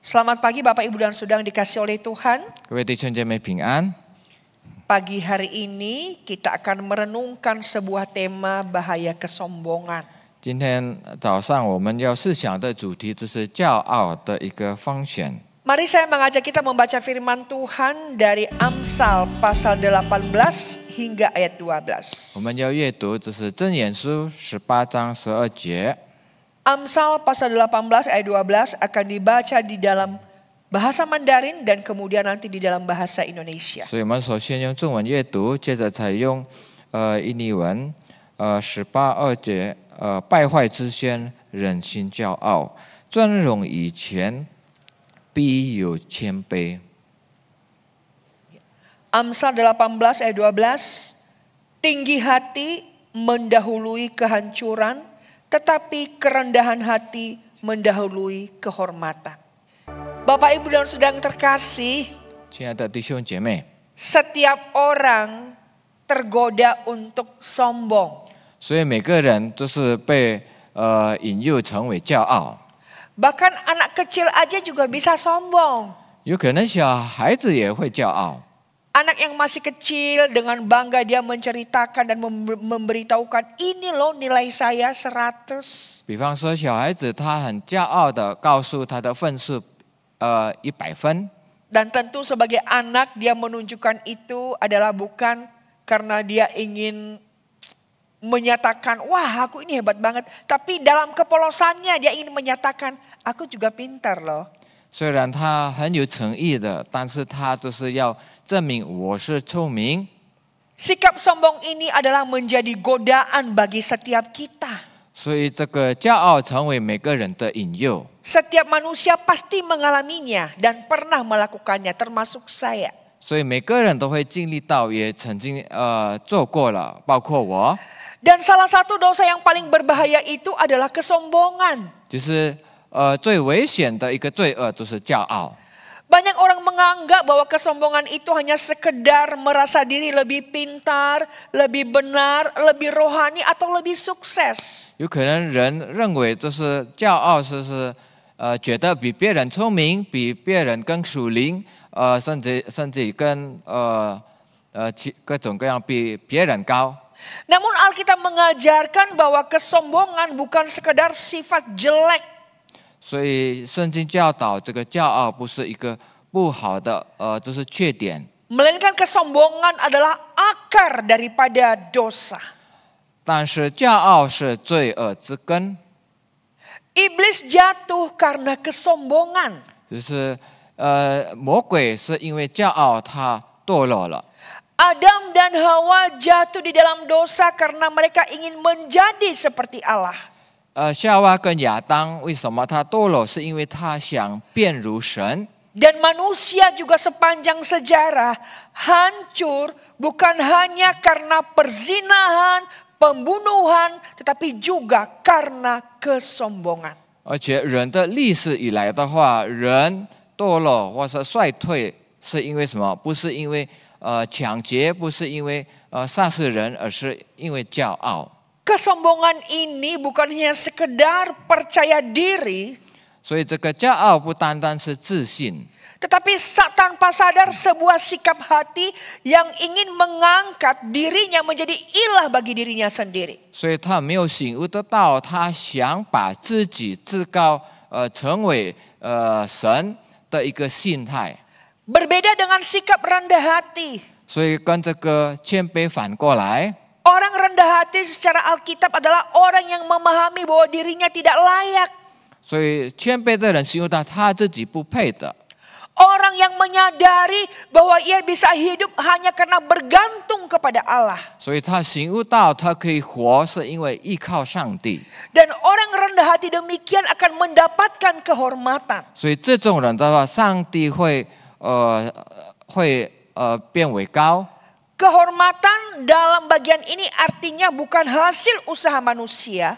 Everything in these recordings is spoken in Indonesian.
Selamat pagi Bapak Ibu dan Saudara yang dikasihi oleh Tuhan. 各位弟兄姐妹平安。 Pagi hari ini kita akan merenungkan sebuah tema bahaya kesombongan. 今天早上我们要思想的主题就是骄傲的一个风险。 Mari saya mengajak kita membaca firman Tuhan dari Amsal pasal 18 hingga ayat 12. 我们要阅读就是箴言书18章12节。 Amsal pasal 18 ayat 12 akan dibaca di dalam bahasa Mandarin dan kemudian nanti di dalam bahasa Indonesia. 所以我们首先用中文阅读，接着才用印尼文18节败坏之先，人心骄傲，尊荣以前必有谦卑。 Amsal 18 ayat 12, tinggi hati mendahului kehancuran, tetapi kerendahan hati mendahului kehormatan. Bapak Ibu dan Saudara yang terkasih, 亲爱的弟兄姐妹， setiap orang tergoda untuk sombong. 所以每个人都是被引诱成为骄傲。 Bahkan anak kecil aja juga bisa sombong. 有可能小孩子也会骄傲。 Anak yang masih kecil dengan bangga dia menceritakan dan memberitahukan, ini loh nilai saya 100. 比方说，小孩子他很骄傲的告诉他的分数100分。 Dan tentu sebagai anak dia menunjukkan itu adalah bukan karena dia ingin menyatakan, wah aku ini hebat banget. Tapi dalam kepolosannya dia ingin menyatakan, aku juga pintar loh. 虽然他很有诚意的，但是他就是要证明我是聪明。 Sikap sombong ini adalah menjadi godaan bagi setiap kita. 所以这个骄傲成为每个人的引诱。 Setiap manusia pasti mengalaminya dan pernah melakukannya, termasuk saya. 所以每个人都会经历到，也曾经做过了，包括我。 Dan salah satu dosa yang paling berbahaya itu adalah kesombongan. 就是最危险的一个罪恶就是骄傲。 Banyak orang menganggap bahwa kesombongan itu hanya sekedar merasa diri lebih pintar, lebih benar, lebih rohani atau lebih sukses. 有可能人认为就是骄傲，觉得比别人聪明，比别人更属灵，甚至跟各种各样比别人高。 Namun Alkitab mengajarkan bahwa kesombongan bukan sekedar sifat jelek. 所以圣经教导这个骄傲不是一个不好的就是缺点， Melainkan kesombongan adalah akar daripada dosa. 但是骄傲是罪恶之根， Iblis jatuh karena kesombongan. 就是魔鬼是因为骄傲他堕落了。 Adam dan Hawa jatuh di dalam dosa karena mereka ingin menjadi seperti Allah. 夏娃跟亚当为什么他堕落？是因为他想变如神。 Dan manusia juga sepanjang sejarah hancur bukan hanya karena perzinahan, pembunuhan, tetapi juga karena kesombongan. 而且人的历史以来的话，人堕落或是衰退，是因为什么？不是因为抢劫，不是因为杀死人，而是因为骄傲。 Kesombongan ini bukan hanya sekedar percaya diri, 所以这个骄傲不单单是自信， tetapi tanpa sadar sebuah sikap hati yang ingin mengangkat dirinya menjadi ilah bagi dirinya sendiri. 所以他没有醒悟得到，他想把自己至高成为神的一个心态。 Berbeda dengan sikap rendah hati. 所以跟这个谦卑反过来。 Orang rendah hati secara Alkitab adalah orang yang memahami bahwa dirinya tidak layak. 所以谦卑的人醒悟到他自己不配的。 Orang yang menyadari bahwa ia bisa hidup hanya karena bergantung kepada Allah. 所以他醒悟到他可以活是因为依靠上帝。 Dan orang rendah hati demikian akan mendapatkan kehormatan. 所以这种人的话，上帝会变为高。 Kehormatan dalam bagian ini artinya bukan hasil usaha manusia,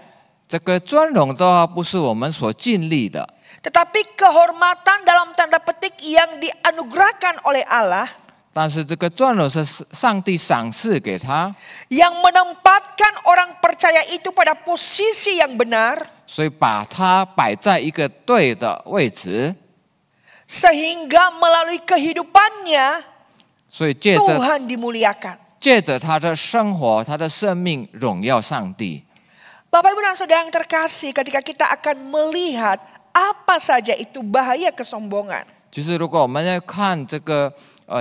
这个尊荣的话不是我们所尽力的， tetapi kehormatan dalam tanda petik yang dianugerahkan oleh Allah, 但是这个尊荣是上帝赏赐给他， yang menempatkan orang percaya itu pada posisi yang benar, 所以把他摆在一个对的位置。Sehingga melalui kehidupannya 所以借着 Tuhan dimuliakan. 他的生活、他的生命荣耀上帝。 Bapak Ibu dan Saudara yang terkasih, ketika kita akan melihat apa saja itu bahaya kesombongan. 其实如果我们要看这个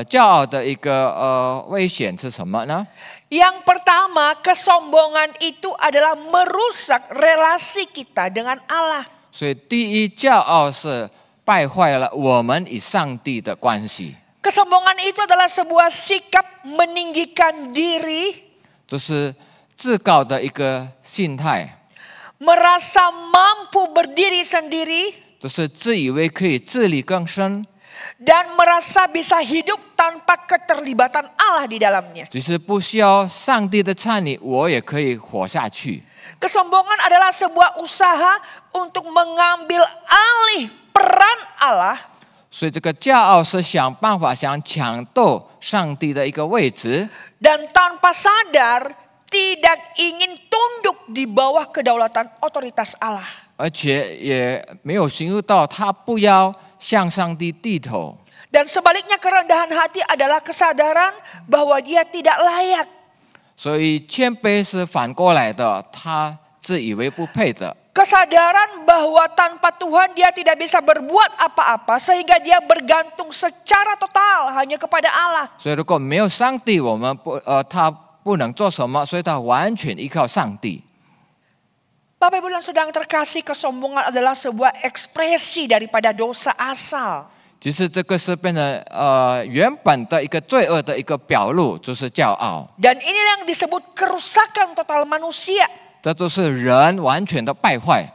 骄傲的一个危险是什么呢？ Yang pertama, kesombongan itu adalah merusak relasi kita dengan Allah. 所以第一，骄傲是败坏了我们与上帝的关系。 Kesombongan itu adalah sebuah sikap meninggikan diri, 这是自高的一个心态， merasa mampu berdiri sendiri, 这是自以为可以自力更生， dan merasa bisa hidup tanpa keterlibatan Allah di dalamnya. 即使不需要上帝的参与，我也可以活下去。 Kesombongan adalah sebuah usaha untuk mengambil alih peran Allah, 所以这个骄傲是想办法想抢夺上帝的一个位置， dan tanpa sadar tidak ingin tunduk di bawah kedaulatan otoritas Allah. 而且也没有寻入到他不要向上帝低头。 Dan sebaliknya kerendahan hati adalah kesadaran bahwa dia tidak layak. 所以谦卑是反过来的，他自以为不配的。 Kesadaran bahwa tanpa Tuhan dia tidak bisa berbuat apa-apa sehingga dia bergantung secara total hanya kepada Allah. 所以如果没有上帝，他不能做什么，所以他完全依靠上帝。 Bapak Ibu dan Saudara yang terkasih, kesombongan adalah sebuah ekspresi daripada dosa asal. 其实这个是变成原本的一个罪恶的一个表露，就是骄傲。 Dan inilah yang disebut kerusakan total manusia. 这就是人完全的败坏，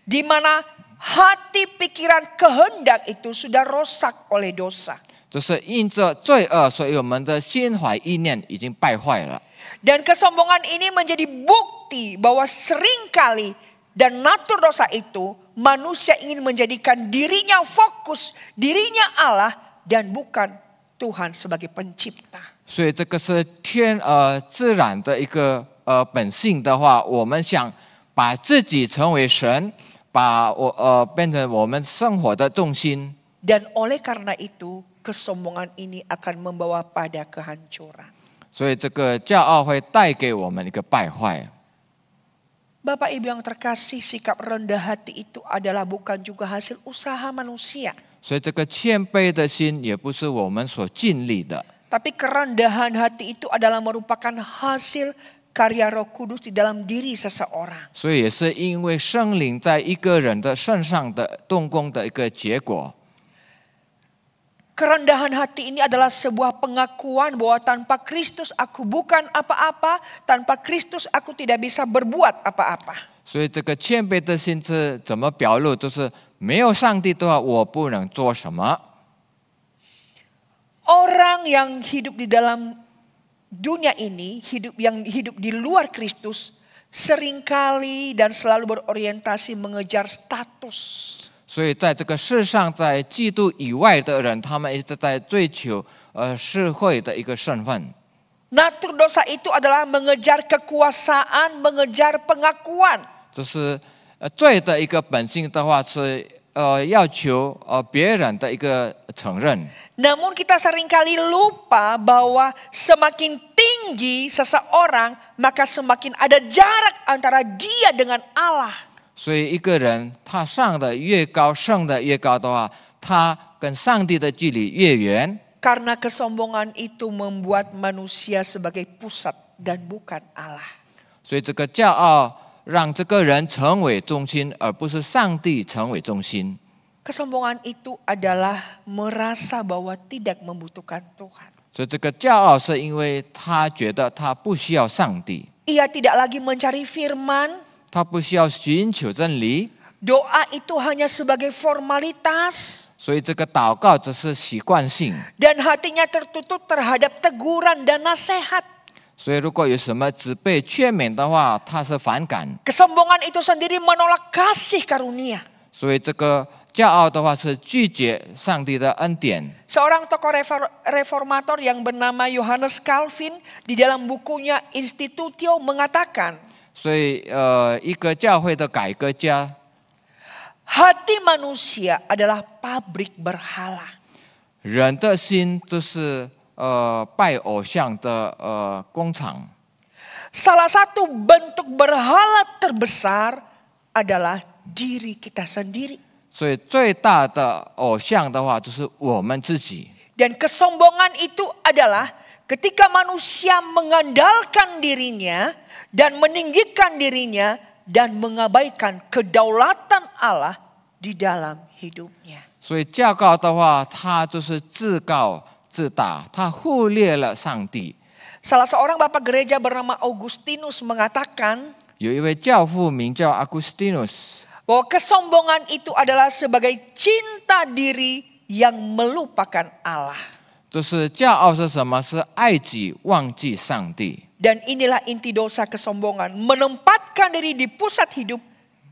Di mana hati, pikiran, kehendak itu sudah rusak oleh dosa. 就是因着罪恶，所以我们的心怀意念已经败坏了。 Dan kesombongan ini menjadi bukti bahwa seringkali dan natur dosa itu manusia ingin menjadikan dirinya fokus, dirinya Allah dan bukan Tuhan sebagai pencipta. 所以这个是自然的一个本性的话，我们想把自己成为神，把变成我们生活的重心。 Dan oleh karena itu kesombongan ini akan membawa pada kehancuran. 所以这个骄傲会带给我们一个败坏。 Bapak Ibu yang terkasih, sikap rendah hati itu adalah bukan juga hasil usaha manusia. 所以这个谦卑的心也不是我们所尽力的， Tapi kerendahan hati itu adalah merupakan hasil karya Roh Kudus di dalam diri seseorang. 所以也是因为圣灵在一个人的身上的动工的一个结果。 Kerendahan hati ini adalah sebuah pengakuan bahwa tanpa Kristus aku bukan apa-apa, tanpa Kristus aku tidak bisa berbuat apa-apa. 所以这个谦卑的心是怎么表露？就是没有上帝的话，我不能做什么。 Orang yang hidup di dalam dunia ini, yang hidup di luar Kristus, seringkali dan selalu berorientasi mengejar status. 所以在这个世上，在基督以外的人，他们一直在追求社会的一个身份。 Natur dosa itu adalah mengejar kekuasaan, mengejar pengakuan. 就是罪的一个本性的话是要求别人的一个承认。 Namun kita seringkali lupa bahwa semakin tinggi seseorang, maka semakin ada jarak antara dia dengan Allah. 所以一个人他上的越高，升的越高的话，他跟上帝的距离越远。 Karena kesombongan itu membuat manusia sebagai pusat dan bukan Allah. 所以这个骄傲让这个人成为中心，而不是上帝成为中心。 Kesombongan itu adalah merasa bahwa tidak membutuhkan Tuhan. 所以这个骄傲是因为他觉得他不需要上帝， Ia tidak lagi mencari firman. 他不需要寻求真理， Doa itu hanya sebagai formalitas. 所以这个祷告只是习惯性。 Dan hatinya tertutup terhadap teguran dan nasihat. 所以如果有什么只被劝勉的话，他是反感。 Kesombongan itu sendiri menolak kasih karunia. 所以这个骄傲的话是拒绝上帝的恩典。 Seorang tokoh reformator yang bernama Johannes Calvin di dalam bukunya Institutio mengatakan, 所以一个教会的改革家， Hati manusia adalah pabrik berhala. 人的心就是拜偶像的工厂。 Salah satu bentuk berhala terbesar adalah diri kita sendiri. 所以最大的偶像的话，就是我们自己。 Dan kesombongan itu adalah ketika manusia mengandalkan dirinya dan meninggikan dirinya dan mengabaikan kedaulatan Allah di dalam hidupnya. 所以教告的话，他就是自高自大，他忽略了上帝。 Salah seorang bapak gereja bernama Augustinus mengatakan 有一位教父名叫 Agustinus， bahwa kesombongan itu adalah sebagai cinta diri yang melupakan Allah. 就是骄傲是什么？是爱己忘记上帝。 Dan inilah inti dosa kesombongan, menempatkan diri di pusat hidup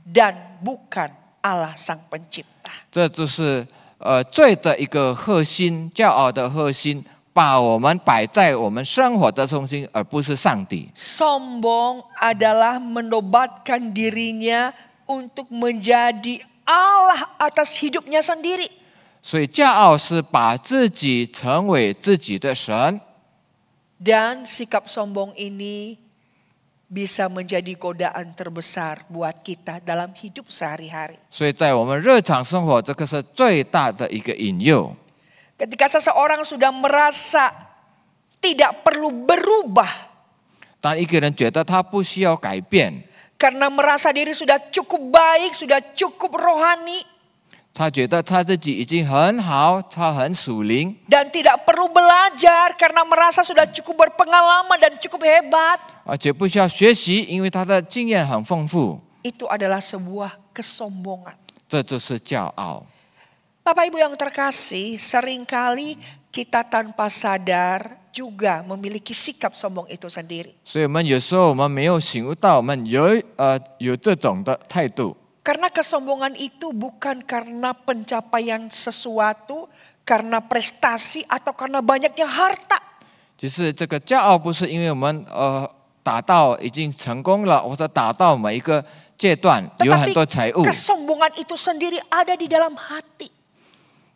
dan bukan Allah sang pencipta. 这就是罪的一个核心，骄傲的核心，把我们摆在我们生活的中心，而不是上帝。 Sombong adalah menobatkan dirinya untuk menjadi Allah atas hidupnya sendiri. 所以骄傲是把自己成为自己的神。 Dan sikap sombong ini bisa menjadi godaan terbesar buat kita dalam hidup sehari-hari. 所以在我们日常生活，这个是最大的一个引诱。 Ketika seseorang sudah merasa tidak perlu berubah 当一个人觉得他不需要改变， karena merasa diri sudah cukup baik, sudah cukup rohani 他觉得他自己已经很好，他很属灵， dan tidak perlu belajar karena merasa sudah cukup berpengalaman dan cukup hebat, 而且不需要学习，因为他的经验很丰富。 itu adalah sebuah kesombongan. 这就是骄傲。 Bapak Ibu yang terkasih, seringkali kita tanpa sadar juga memiliki sikap sombong itu sendiri. 所以我们有时候我们没有醒悟到，我们有这种的态度。 Karena kesombongan itu bukan karena pencapaian sesuatu, karena prestasi atau karena banyaknya harta. 就是这个骄傲，不是因为我们达到已经成功了，或者达到每一个阶段有很多财物。 Kesombongan itu sendiri ada di dalam hati.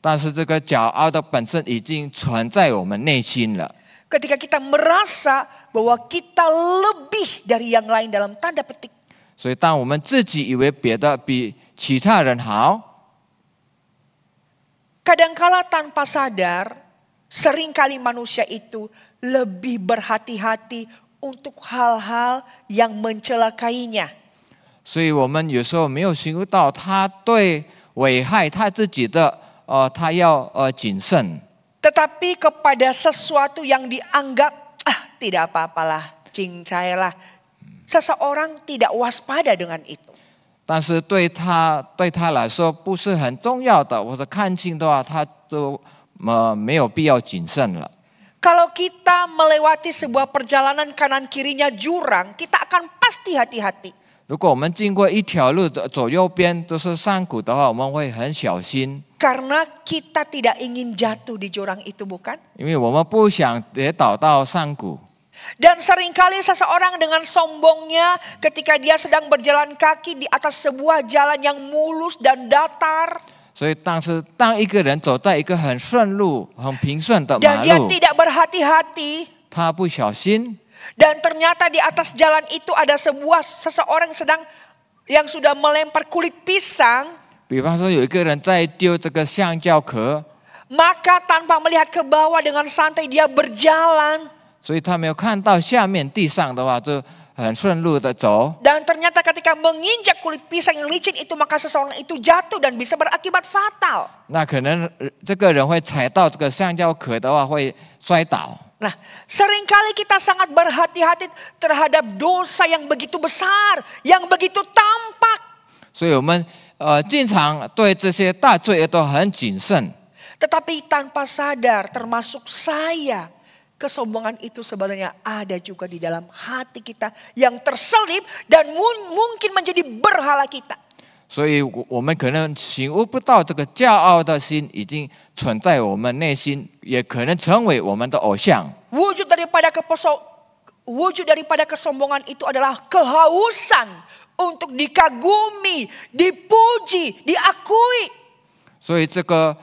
但是这个骄傲的本身已经存在我们内心了。 Ketika kita merasa bahwa kita lebih dari yang lain dalam tanda petik. 所以当我们自己以为别的比其他人好， Kadangkala tanpa sadar, seringkali manusia itu lebih berhati-hati untuk hal-hal yang mencelakainya. 所以我们有时候没有醒悟到，他对危害他自己的，他要谨慎。 Tetapi kepada sesuatu yang dianggap, tidak apa-apalah, cincailah. Seseorang tidak waspada dengan itu. 但是对他来说不是很重要的，或者看清的话，他都没有必要谨慎了。 Kalau kita melewati sebuah perjalanan kanan kirinya jurang, kita akan pasti hati-hati. 如果我们经过一条路，左右边都是山谷的话，我们会很小心， Karena kita tidak ingin jatuh di jurang itu, bukan? 因为我们不想跌倒到山谷。 Dan seringkali seseorang dengan sombongnya ketika dia sedang berjalan kaki di atas sebuah jalan yang mulus dan datar. 所以，当一个人走在一个很顺路、很平顺的 Dan 马 dia 路， tidak berhati-hati. 他不小心， Dan ternyata di atas jalan itu ada seseorang yang sudah melempar kulit pisang. 比方说有一个人在丢这个橡胶壳， Maka tanpa melihat ke bawah dengan santai dia berjalan. 所以他没有看到下面地上的话，就很顺路的走。 Dan ternyata ketika menginjak kulit pisang yang licin itu, maka seseorang itu jatuh dan bisa berakibat fatal. 那可能这个人会踩到这个橡胶壳的话，会摔倒。 Nah, seringkali kita sangat berhati-hati terhadap dosa yang begitu besar, yang begitu tampak. 所以我们经常对这些大罪恶都很谨慎。 Tetapi tanpa sadar, termasuk saya, kesombongan itu sebenarnya ada juga di dalam hati kita yang terselip dan mungkin menjadi berhala kita. 所以我们可能醒悟不到这个骄傲的心已经存在我们内心，也可能成为我们的偶像。 Wujud daripada kesombongan itu adalah kehausan untuk dikagumi, dipuji, diakui. 所以这个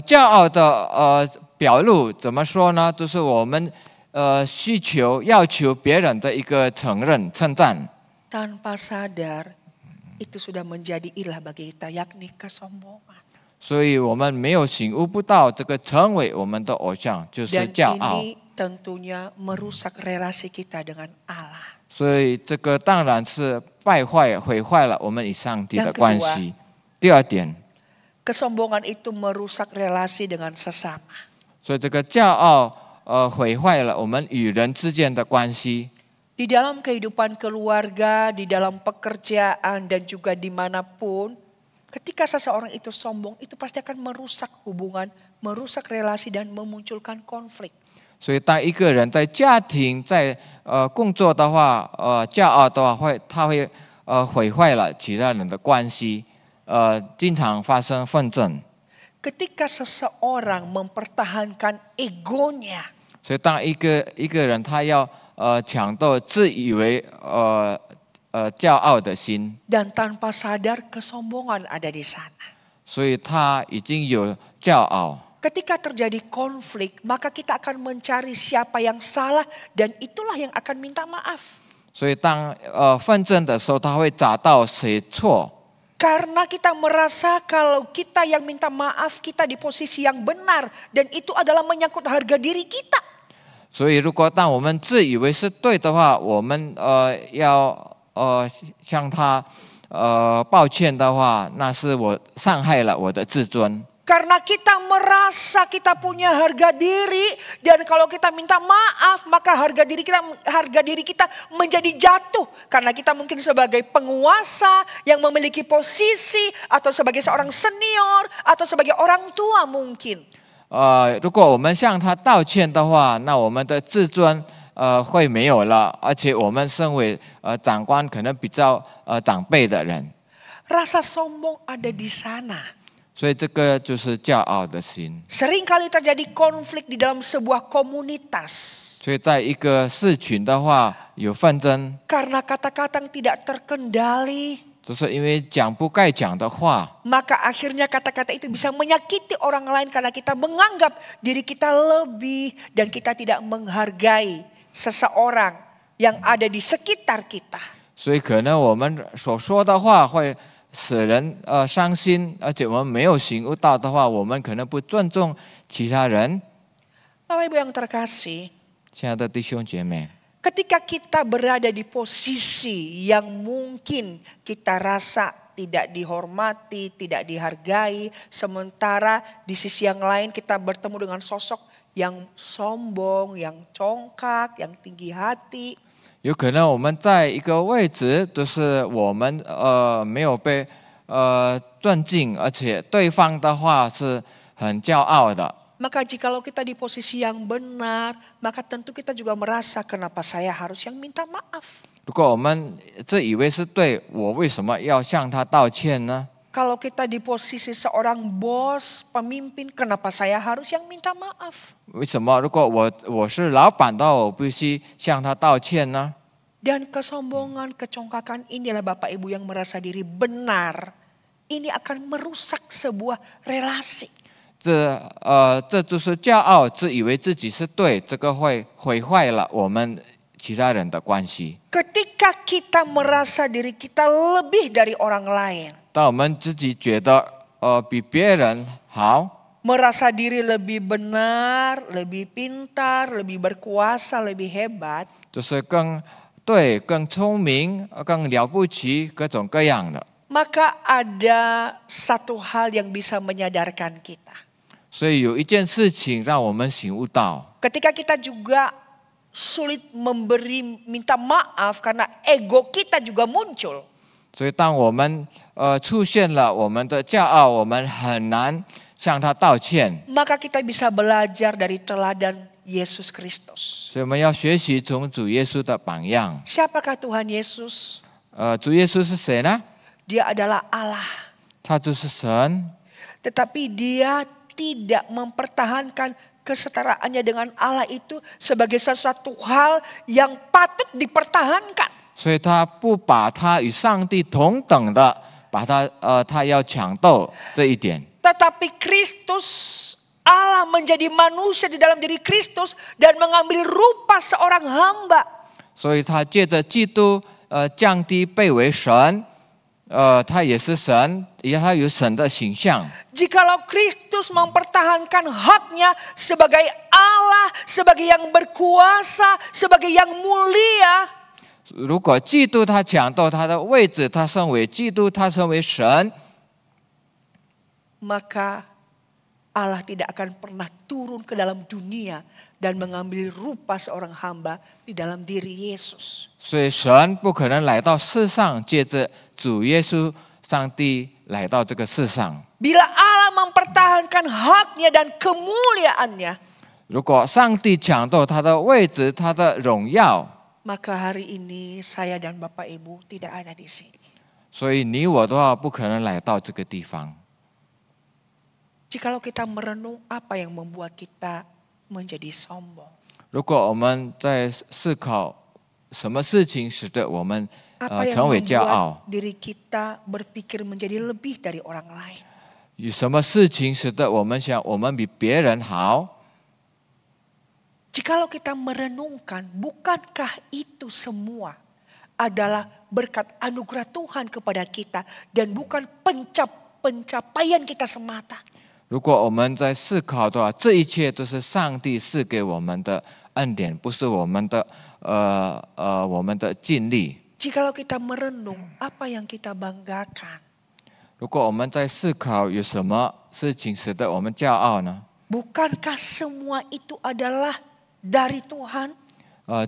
骄傲的表露怎么说呢？就是我们需求要求别人的一个承认称赞。 Tanpa sadar itu sudah menjadi ilah bagi kita, yakni kesombongan. 所以我们没有醒悟不到这个成为我们的偶像就是 Dan 骄傲。 ini tentunya merusak relasi kita dengan Allah. 所以这个当然是败坏毁坏了我们与上帝的 Yang kedua, 关系。第二点， kesombongan itu merusak relasi dengan sesama. 所以这个骄傲毁坏了我们与人之间的关系。 Di dalam kehidupan keluarga, di dalam pekerjaan, dan juga dimanapun, ketika seseorang itu sombong, itu pasti akan merusak hubungan, merusak relasi, dan memunculkan konflik. 所以当一个人在家庭在工作的话，骄傲的话他会毁坏了其他人的关系，经常发生纷争。 Ketika seseorang mempertahankan egonya, 所以当一个人他要抢斗自以为骄傲的心， dan tanpa sadar kesombongan ada di sana. 所以他已经有骄傲。 Ketika terjadi konflik, maka kita akan mencari siapa yang salah dan itulah yang akan minta maaf. 所以当纷争的时候，他会找到谁错。 Karena kita merasa kalau kita yang minta maaf, kita di posisi yang benar dan itu adalah menyangkut harga diri kita. 所以如果当我们自以为是对的话，我们要向他抱歉的话，那是我伤害了我的自尊。 Karena kita merasa kita punya harga diri dan kalau kita minta maaf maka harga diri kita menjadi jatuh karena kita mungkin sebagai penguasa yang memiliki posisi atau sebagai seorang senior atau sebagai orang tua mungkin. 如果我们向他道歉的话，那我们的自尊会没有了，而且我们身为长官可能比较长辈的人， Rasa sombong ada di sana. 所以这个就是骄傲的心。 Seringkali terjadi konflik di dalam sebuah komunitas. 所以在一个社群的话有纷争， Karena kata-kata yang tidak terkendali, 就是因为讲不该讲的话， maka akhirnya kata-kata itu bisa menyakiti orang lain karena kita menganggap diri kita lebih dan kita tidak menghargai seseorang yang ada di sekitar kita. 所以可能我们所说的话会使人伤心，而且我们没有醒悟到的话，我们可能不尊重其他人。 Bapak Ibu yang terkasih, 亲爱的弟兄姐妹， ketika kita berada di posisi yang mungkin kita rasa tidak dihormati, tidak dihargai, sementara di sisi yang lain kita bertemu dengan sosok yang sombong, yang congkak, yang tinggi hati. 有可能我们在一个位置，就是我们没有被尊敬，而且对方的话是很骄傲的。 Maka jikalau kita di posisi yang benar, maka tentu kita juga merasa kenapa saya harus yang minta maaf. 如果我们自以为是对，我为什么要向他道歉呢？ Kalau kita di posisi seorang bos, pemimpin, kenapa saya harus yang minta maaf? 为什么如果我是老板的话，我必须向他道歉呢？ Dan kesombongan, kecongkakan inilah Bapak Ibu yang merasa diri benar. Ini akan merusak sebuah relasi. 这就是骄傲，自以为自己是对，这个会毁坏了我们其他人的关系。 Ketika kita merasa diri kita lebih dari orang lain. 当我们自己觉得比别人好， Merasa diri lebih benar, lebih pintar, lebih berkuasa, lebih hebat. 就是更对、更聪明、更了不起，各种各样的。 Maka ada satu hal yang bisa menyadarkan kita. 所以有一件事情让我们醒悟到， Ketika kita juga sulit minta maaf karena ego kita juga muncul. 所以当我们出现了我们的骄傲，我们很难向他道歉。 Maka kita bisa belajar dari teladan Yesus Kristus. 所以我们要学习从主耶稣的榜样。 Siapakah Tuhan Yesus? 主耶稣是谁呢？ Dia adalah Allah. 他就是神， Tetapi dia tidak mempertahankan kesetaraannya dengan Allah itu sebagai sesuatu hal yang patut dipertahankan. 所以他不把他与上帝同等的，把他要抢斗这一点。 Tetapi Kristus Allah menjadi manusia di dalam diri Kristus dan mengambil rupa seorang hamba. 所以他借着基督降低被为神，他也是神，也他有神的形象。 Jikalau Kristus mempertahankan haknya sebagai Allah, sebagai yang berkuasa, sebagai yang mulia, 如果基督他抢斗他的位置，他身为基督，他身为神， maka Allah tidak akan pernah turun ke dalam dunia dan mengambil rupa seorang hamba di dalam diri Yesus. 所以神不可能来到世上，借着主耶稣，上帝来到这个世上。 Bila Allah mempertahankan haknya dan kemuliaannya, 如果上帝抢斗他的位置，他的荣耀， maka hari ini saya dan Bapak Ibu tidak ada di sini. 所以你我的话不可能来到这个地方。 Jikalau kita merenung apa yang membuat kita menjadi sombong. 如果我们在思考什么事情使得我们 Apa yang 成为骄 membuat 傲， diri kita berpikir menjadi lebih dari orang lain. 有什么事情使得我们想我们比别人好？ Jikalau kita merenungkan, bukankah itu semua adalah berkat anugerah Tuhan kepada kita dan bukan pencapaian kita semata. 如果我们在思考的话，这一切都是上帝赐给我们的恩典，不是我们的尽力。 Jikalau kita merenung, apa yang kita banggakan? 如果我们在思考有什么事情使得我们骄傲呢？ Bukankah semua itu adalah dari Tuhan?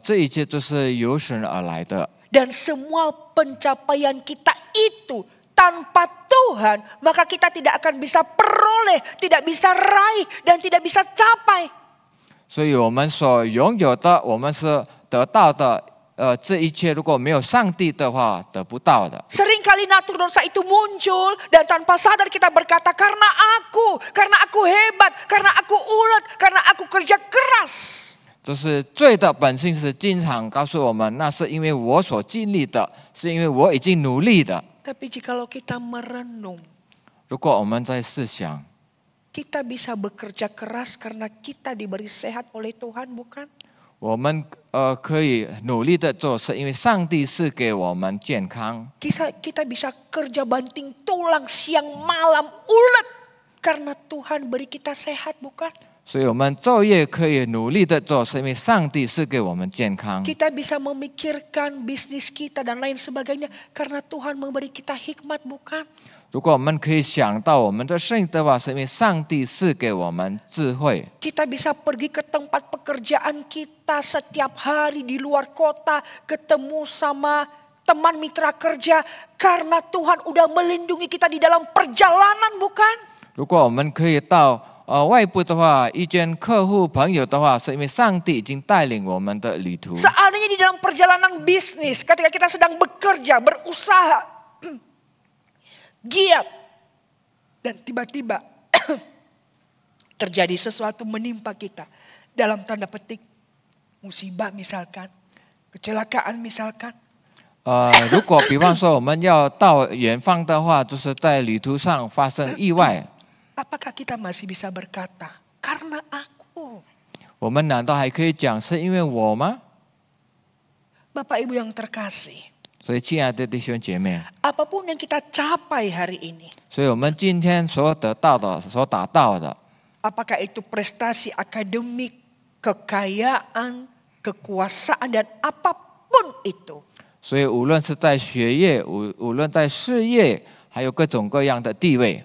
这一切都是由神而来的。 Dan semua pencapaian kita itu tanpa Tuhan, maka kita tidak akan bisa peroleh, tidak bisa raih, dan tidak bisa capai. 所以我们所拥有的，我们是得到的。这一切如果没有上帝的话，得不到的。 Seringkali natur dosa itu muncul dan tanpa sadar kita berkata karena aku hebat, karena aku ulet, karena aku kerja keras. 就是罪的本性是经常告诉我们，那是因为我所经历的，是因为我已经努力的。 Tapi jikalau kita merenung, 如果我们在思想， kita bisa bekerja keras karena kita diberi sehat oleh Tuhan, bukan? 我们可以努力的做，是因为上帝是给我们健康。 Kita bisa kerja banting tulang siang malam ulet karena Tuhan beri kita sehat, bukan? 所以我们昼夜可以努力的做，是因为上帝是给我们健康。 Kita bisa memikirkan bisnis kita dan lain sebagainya karena Tuhan memberi kita hikmat, bukan? 如果我们可以想到我们的生意的话，是因为上帝是给我们智慧。 Kita bisa pergi ke tempat pekerjaan kita setiap hari di luar kota, ketemu sama teman mitra kerja karena Tuhan udah melindungi kita di dalam perjalanan, bukan? 如果我们可以到外部的话，遇见客户朋友的话，是因为上帝已经带领我们的旅途。 Seandainya di dalam perjalanan bisnis, ketika kita sedang bekerja, berusaha, giat, dan tiba-tiba terjadi sesuatu menimpa kita. Dalam tanda petik, musibah misalkan, kecelakaan misalkan. 如果比方说我们要到远方的话，就是在旅途上发生意外， Apakah kita masih bisa berkata, karena aku? 我们难道还可以讲是因为我吗？ Bapak Ibu yang terkasih, 所以，亲爱的弟兄姐妹， apapun yang kita capai hari ini, 所以我们今天所得到的、所达到的， apakah itu prestasi akademik, kekayaan, kekuasaan, dan apapun itu, 所以无论是在学业，无论在事业，还有各种各样的地位，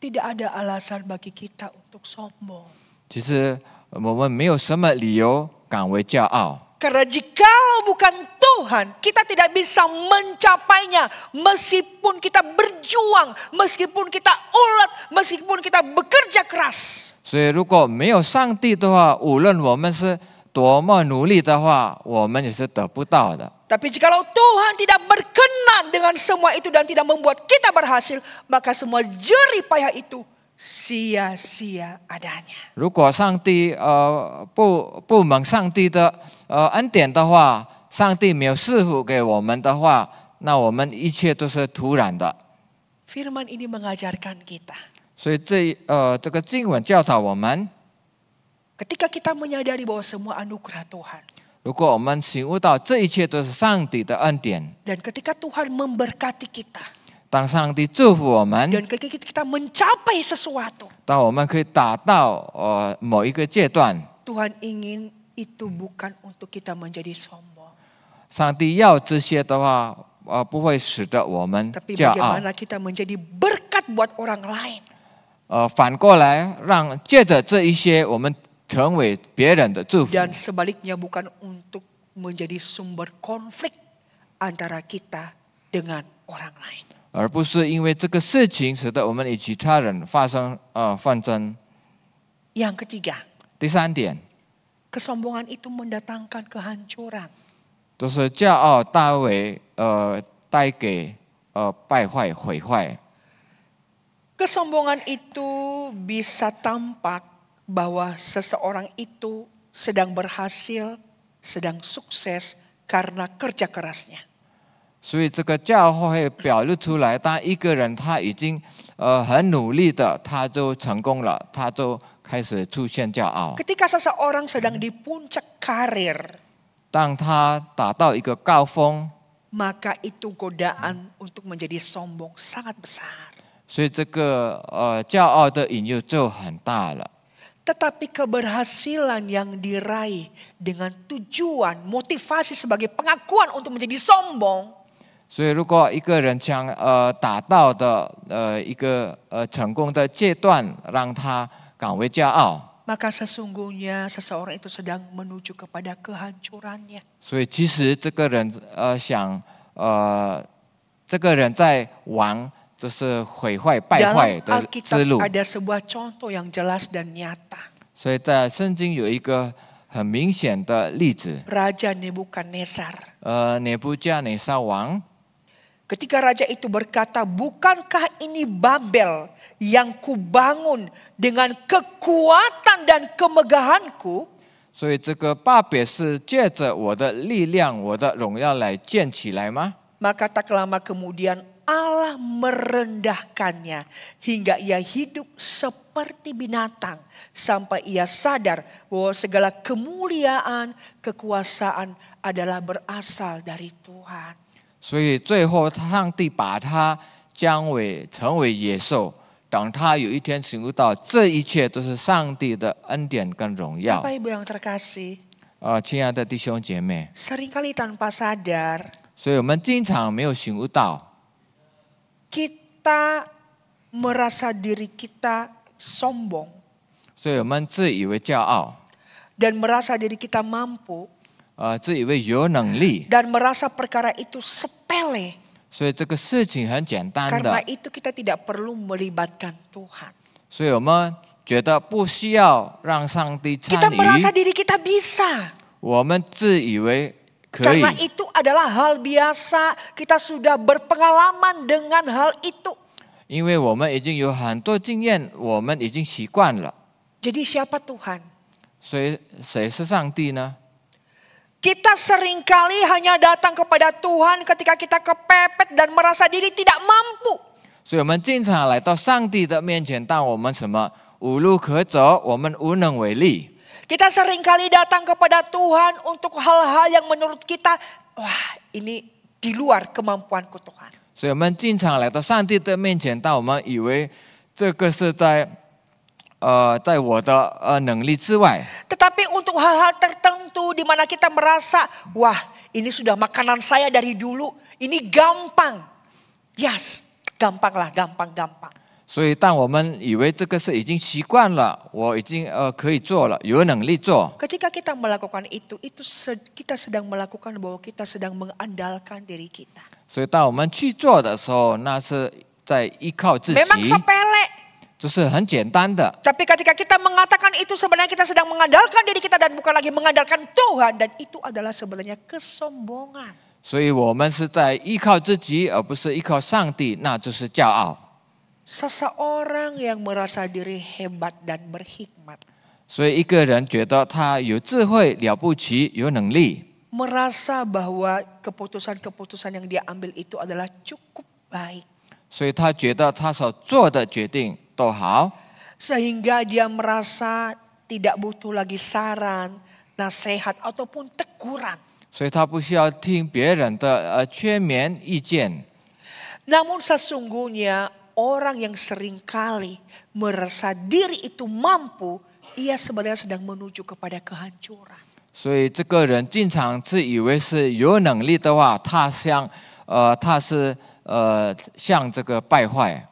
tidak ada alasan bagi kita untuk sombong. 其实我们没有什么理由敢为骄傲。 Karena jikalau bukan Tuhan, kita tidak bisa mencapainya. Meskipun kita berjuang, meskipun kita ulet, meskipun kita bekerja keras. 所以，如果没有上帝的话，无论我们是多么努力的话，我们也是得不到的。 Tapi jikalau Tuhan tidak berkenan dengan semua itu dan tidak membuat kita berhasil, maka semua jerih payah itu sia-sia adanya. 如果上帝不蒙上帝的恩典的话，上帝没有赐福给我们的话，那我们一切都是徒然的。 Firman ini mengajarkan kita. 所以这个经文教导我们， Ketika kita menyadari bahwa semua anugerah Tuhan. 如果我们醒悟到这一切都是上帝的恩典， Dan ketika Tuhan memberkati kita. 当上帝祝福我们， Dan ketika kita mencapai sesuatu. 当我们可以达到某一个阶段， Tuhan ingin itu bukan untuk kita menjadi sombong. 上帝要这些的话，不会使得我们 Tapi 骄傲。 bagaimana kita menjadi berkat buat orang lain. 反过来，让借着这一些，我们成为别人的祝福。 Dan sebaliknya bukan untuk menjadi sumber konflik antara kita dengan orang lain. 而不是因为这个事情使得我们与其他人发生纷争。 Yang ketiga, 第三点， kesombongan itu mendatangkan kehancuran. 就是骄傲带给败坏毁坏。 Kesombongan itu bisa tampak bahwa seseorang itu sedang berhasil, sedang sukses karena kerja kerasnya. 所以这个骄傲会表露出来，当一个人他已经很努力的，他就成功了，他就开始出现骄傲。 Ketika seseorang sedang di puncak karir, 当他达到一个高峰， maka itu godaan untuk menjadi sombong sangat besar. 所以这个骄傲的引诱就很大了。 Tetapi keberhasilan yang diraih dengan tujuan, motivasi sebagai pengakuan untuk menjadi sombong, 所以如果一个人想达到的一个成功的阶段，让他感为骄傲， maka sesungguhnya seseorang itu sedang menuju kepada kehancurannya. 所以其实这个人这个人在往就是毁坏败坏 Dalam 的之路。 Alkitab ada sebuah contoh yang jelas dan nyata. 所以在圣经有一个很明显的例子， Raja Nebukadnezar. 尼布加尼撒王， Ketika raja itu berkata, bukankah ini Babel yang kubangun dengan kekuatan dan kemegahanku? 所以这个巴别是借着我的力量、我的荣耀来建起来吗？ Maka tak lama kemudian Allah merendahkannya hingga ia hidup seperti binatang sampai ia sadar bahwa segala kemuliaan, kekuasaan adalah berasal dari Tuhan. 所以最后上帝把他成为野兽，等他有一天醒悟到这一切都是上帝的恩典跟荣耀。 Bapak Ibu yang terkasih, 亲爱的弟兄姐妹， seringkali tanpa sadar 所以我们经常没有醒悟到， kita merasa diri kita sombong 所以我们自以为骄傲， dan merasa diri kita mampu 自以为有能力， dan merasa perkara itu sepele. 所以这个事情很简单 Karena 的， itu kita tidak perlu melibatkan Tuhan. 所以我们觉得不需要让上帝 Kita 参 merasa 与， diri kita bisa. 我们自以为可以 Karena，itu adalah hal biasa. Kita sudah berpengalaman dengan hal itu. 因为我们已经有很多经验，我们已经习惯了。 Jadi siapa Tuhan? 所以谁是上帝呢？ Kita seringkali hanya datang kepada Tuhan ketika kita kepepet dan merasa diri tidak mampu. 所以我们经常来到上帝的面前，当我们什么无路可走，我们无能为力。 Kita seringkali datang kepada Tuhan untuk hal-hal yang menurut kita, wah ini di luar kemampuanku Tuhan. 所以我们经常来到上帝的面前，当我们以为这个是在我的能力之外。 Tetapi untuk hal-hal tertentu di mana kita merasa, wah ini sudah makanan saya dari dulu, ini gampang. Yes, gampang lah, gampang. 所以当我们以为这个是已经习惯了，我已经可以做了，有能力做。 Ketika kita melakukan itu kita sedang melakukan bahwa kita sedang mengandalkan diri kita. 所以当我们去做的时候，那是在依靠自己， Memang sepele. 就是很简单的。 Tapi ketika kita mengatakan itu sebenarnya kita sedang mengandalkan diri kita dan bukan lagi mengandalkan Tuhan. Dan itu adalah sebenarnya kesombongan. 所以我们是在依靠自己，而不是依靠上帝，那就是骄傲。 Seseorang yang merasa diri hebat dan berhikmat. 所以一个人觉得他有智慧、了不起、有能力， merasa bahwa keputusan-keputusan yang dia ambil itu adalah cukup baik. 所以他觉得他所做的决定都好， Sehingga dia merasa tidak butuh lagi saran, nasihat ataupun teguran. 所以他不需要听别人的劝勉意见。 Namun sesungguhnya orang yang seringkali merasa diri itu mampu, ia sebenarnya sedang menuju kepada kehancuran. 所以这个人经常自以为是有能力的话，他是向这个败坏。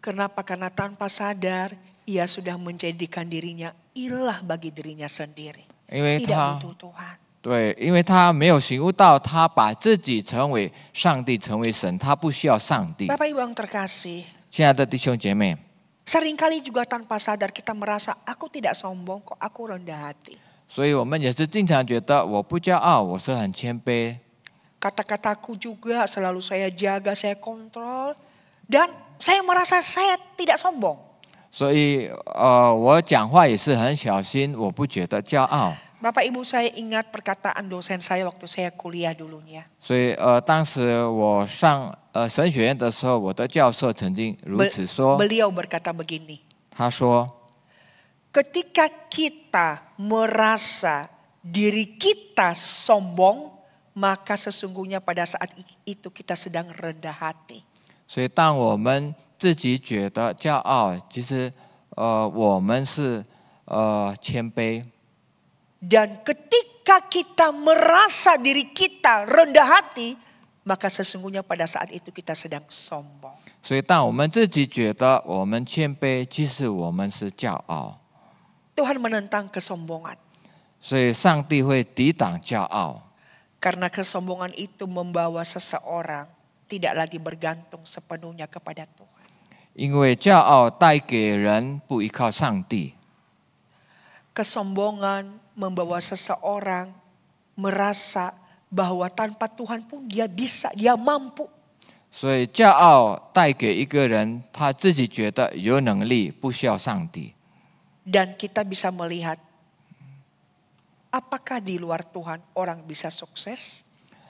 Kenapa? Karena tanpa sadar ia sudah menjadikan dirinya ilah bagi dirinya sendiri. 因为 Tidak 他 butuh Tuhan. 对，因为他没有醒悟到，他把自己成为上帝，成为神，他不需要上帝。 Bapak Ibu yang terkasih, 亲爱的弟兄姐妹， seringkali juga tanpa sadar kita merasa aku tidak sombong kok, aku rendah hati. 所以我们也是经常觉得我不骄傲，我是很谦卑。 Kata-kataku juga selalu saya jaga, saya kontrol. Dan saya merasa saya tidak sombong. 所以我讲话也是很小心，我不觉得骄傲。 Bapak Ibu, saya ingat perkataan dosen saya waktu saya kuliah dulunya. 所以当时我上神学院的时候，我的教授曾经如此说。 Beliau berkata begini. 他说 Ketika kita merasa diri kita sombong, maka sesungguhnya pada saat itu kita sedang rendah hati. 所以当我们自己觉得骄傲，其实我们是谦卑。 Dan ketika kita merasa diri kita rendah hati, maka sesungguhnya pada saat itu kita sedang sombong. 所以当我们自己觉得我们谦卑，其实我们是骄傲。 Tuhan menentang kesombongan. 所以上帝会抵挡骄傲， Karena kesombongan itu membawa seseorang tidak lagi bergantung sepenuhnya kepada Tuhan. 因为骄傲带给人不依靠上帝。 Kesombongan membawa seseorang merasa bahwa tanpa Tuhan pun dia bisa, dia mampu. 所以骄傲带给一个人，他自己觉得有能力，不需要上帝。 Dan kita bisa melihat apakah di luar Tuhan orang bisa sukses?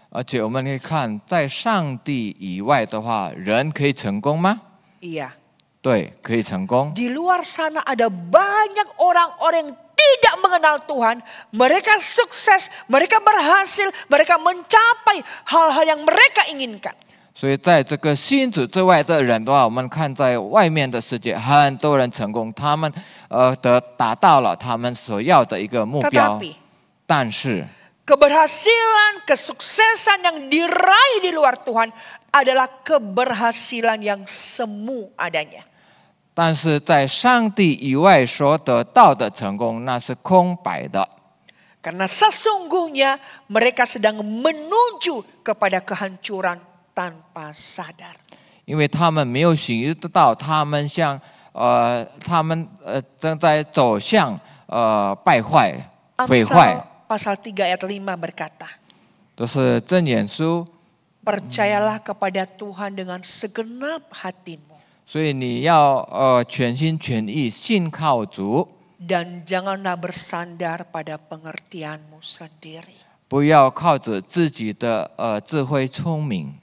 而且我们可以看，在上帝以外的话，人可以成功吗？ Iya. 对，可以成功。 Di luar sana ada banyak orang-orang yang tidak mengenal Tuhan. Mereka sukses, mereka berhasil, mereka mencapai hal-hal yang mereka inginkan. 所以在这个信主之外的人的话，我们看在外面的世界，很多人成功，他们达到了他们所要的一个目标。 Tetapi 但是 keberhasilan, kesuksesan yang diraih di luar Tuhan adalah keberhasilan yang semu adanya. 但是在上帝以外所得到的成功，那是空白的。 Karena sesungguhnya mereka sedang menuju kepada kehancuran tanpa sadar. 因为他们没有醒悟到，他们正在走向败坏、毁坏。 Pasal 3 ayat 5 berkata, 都是箴言书， percayalah kepada Tuhan dengan segenap hatimu. 所以你要全心全意信靠主， Dan janganlah bersandar pada pengertianmu sendiri. 不要靠着自己的智慧聪明。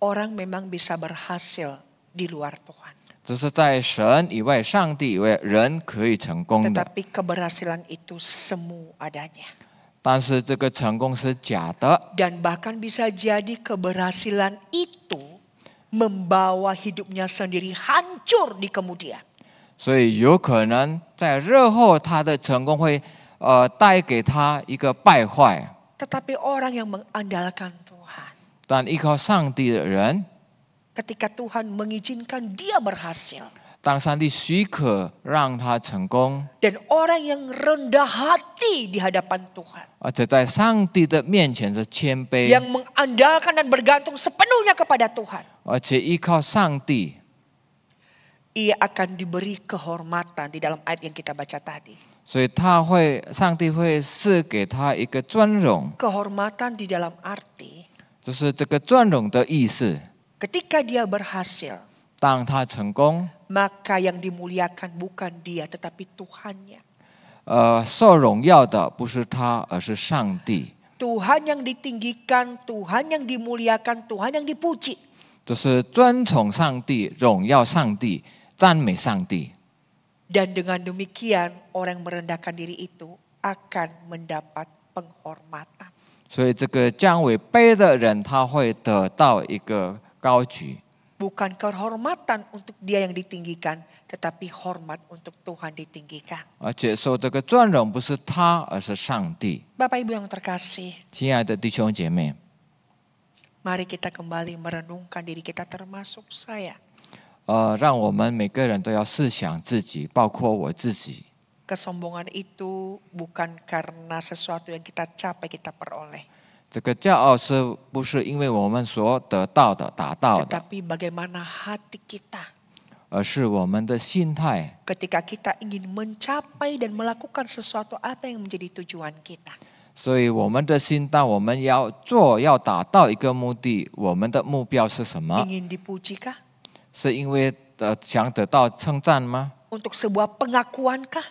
Orang memang bisa berhasil di luar Tuhan. 只是在神以外、上帝以外，人可以成功的。 Tetapi keberhasilan itu semu adanya. 但是这个成功是假的， Dan bahkan bisa jadi keberhasilan itu membawa hidupnya sendiri hancur di kemudian. 所以有可能在日后他的成功会带给他一个败坏。 Tetapi orang yang mengandalkan Tuhan, 但依靠上帝的人， ketika Tuhan mengizinkan dia berhasil, 当上帝许可让他成功， dan orang yang rendah hati di hadapan Tuhan, 而且在上帝的面前是谦卑， yang mengandalkan dan bergantung sepenuhnya kepada Tuhan, 而且依靠上帝， ia akan diberi kehormatan di dalam ayat yang kita baca tadi. 所以上帝会赐给他一个尊荣， Kehormatan di dalam arti 就是这个尊荣的意思。 ketika dia berhasil, 当他成功， maka yang dimuliakan bukan dia tetapi Tuhannya. 受荣耀的不是他，而是上帝。Tuhan yang ditinggikan, Tuhan yang dimuliakan, Tuhan yang dipuji. 就是尊崇上帝、荣耀上帝、赞美上帝。 Dan dengan demikian orang yang merendahkan diri itu akan mendapat penghormatan. 所以这个降为卑的人，他会得到一个高举， Bukan kehormatan untuk dia yang ditinggikan, tetapi hormat untuk Tuhan ditinggikan. 而且受这个尊荣不是他，而是上帝。 Bapak Ibu yang terkasih, 亲爱的弟兄姐妹， mari kita kembali merenungkan diri kita termasuk saya. 让我们每个人都要思想自己，包括我自己。 Kesombongan itu bukan karena sesuatu yang kita capai, kita peroleh. 这个骄傲是不是因为我们所得到的、达到的， Tetapi bagaimana hati kita 而是我们的心态。 ketika kita ingin mencapai dan melakukan sesuatu apa yang menjadi tujuan kita. 所以我们的心，当我们要做、要达到一个目的，我们的目标是什么？ Ingin dipujikah? 是因为想得到称赞吗？ Untuk sebuah pengakuankah?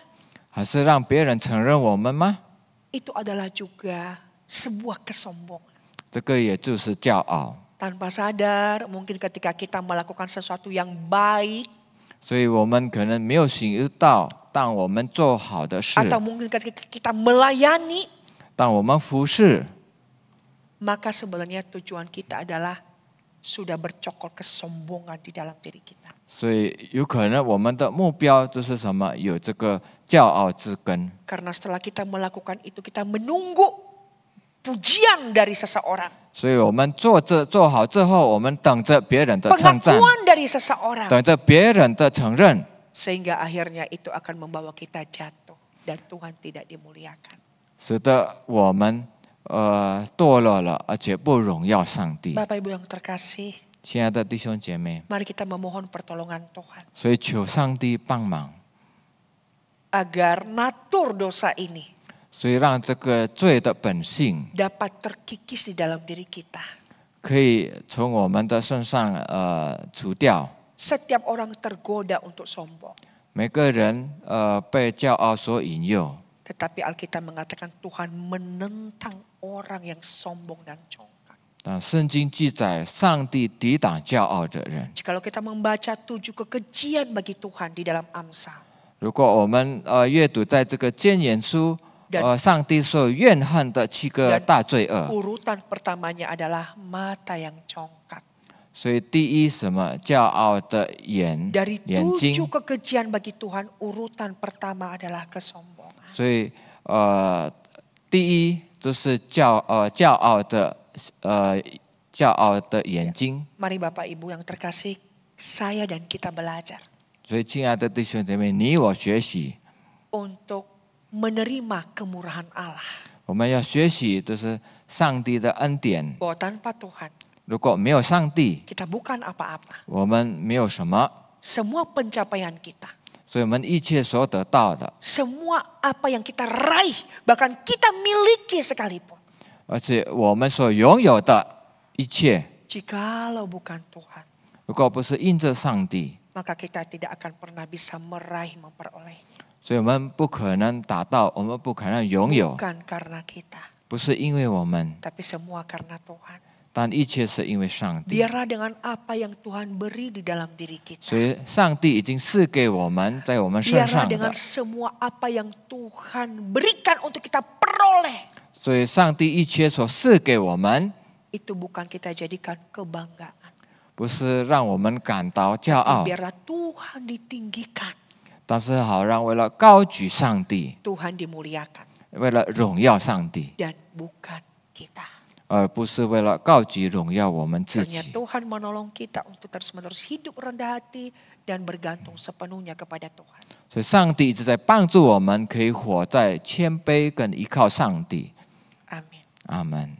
还是让别人承认我们吗？ Itu adalah juga sebuah kesombongan. 这个也就是骄傲。 Tanpa sadar, mungkin ketika kita melakukan sesuatu yang baik, 所以我们可能没有醒悟到，当我们做好的事， atau mungkin ketika kita melayani, 当我们服侍， maka sebenarnya tujuan kita adalah sudah bercokol kesombongan di dalam diri kita. 所以有可能我们的目标就是什么？有这个骄傲之根。 Karena setelah kita melakukan itu, kita menunggu pujian dari seseorang. 所以我们做好之后，我们等着别人的称赞， Pengakuan dari seseorang. 等着别人的承认， Sehingga akhirnya itu akan membawa kita jatuh. Dan Tuhan tidak dimuliakan. 使得我们堕落了，而且不荣耀上帝。 Bapak Ibu yang terkasih, 亲爱的弟兄姐妹， mari kita memohon pertolongan Tuhan. 所以求上帝帮忙， Agar natur dosa ini 所以让这个罪的本性 dapat terkikis di dalam diri kita. 可以从我们的身上除掉。 Setiap orang tergoda untuk sombong. 每个人被骄傲所引诱， Tetapi Alkitab mengatakan Tuhan menentang orang yang sombong dan congkak. 但圣经记载，上帝抵挡骄傲的人。 Jikalau kita membaca 7 kekejian bagi Tuhan di dalam Amsal. 如果我们阅读在这个箴言书，上帝所怨恨的7个大罪恶， Urutan pertamanya adalah mata yang congkak. 所以第一什么骄傲的眼 Dari 睛， 7 kekejian bagi Tuhan, urutan pertama adalah kesombongan. 所以第一就是骄傲的眼睛。 Mari Bapak Ibu yang terkasih, saya dan kita belajar 所以亲爱的弟兄姐妹，你我学习， untuk menerima kemurahan Allah. 我们要学习就是上帝的恩典。 Bahwa tanpa Tuhan, 如果没有上帝， kita bukan apa-apa. 我们没有什么， Semua pencapaian kita, 所以我们一切所得到的， semua apa yang kita raih, bahkan kita miliki sekalipun. 而且我们所拥有的一切， Jikalau bukan Tuhan, 如果不是因着上帝， maka kita tidak akan pernah bisa meraih memperolehnya. 所以我们不可能达到，我们不可能拥有， Bukan karena kita, 不是因为我们， tapi semua karena Tuhan. 但一切是因为上帝。 Biarlah dengan apa yang Tuhan beri di dalam diri 所 kita. 以上帝已经赐给我们，在我们身 Biarlah 上的 dengan，semua apa yang Tuhan berikan untuk kita peroleh. 所以上帝一切所赐给我们， Itu bukan kita jadikan kebanggaan. 不是让我们感到骄傲， Biarlah Tuhan ditinggikan, 但是好让为了高举上帝， Tuhan dimuliakan. 为了荣耀上帝， Dan bukan kita. 而不是为了高举荣耀我们自 Kiranya 己。 Tuhan menolong kita untuk terus-menerus hidup rendah hati dan bergantung sepenuhnya kepada Tuhan. 所以上帝一直在帮助我们，可以活在谦卑跟依靠上帝。 Amin. 阿门。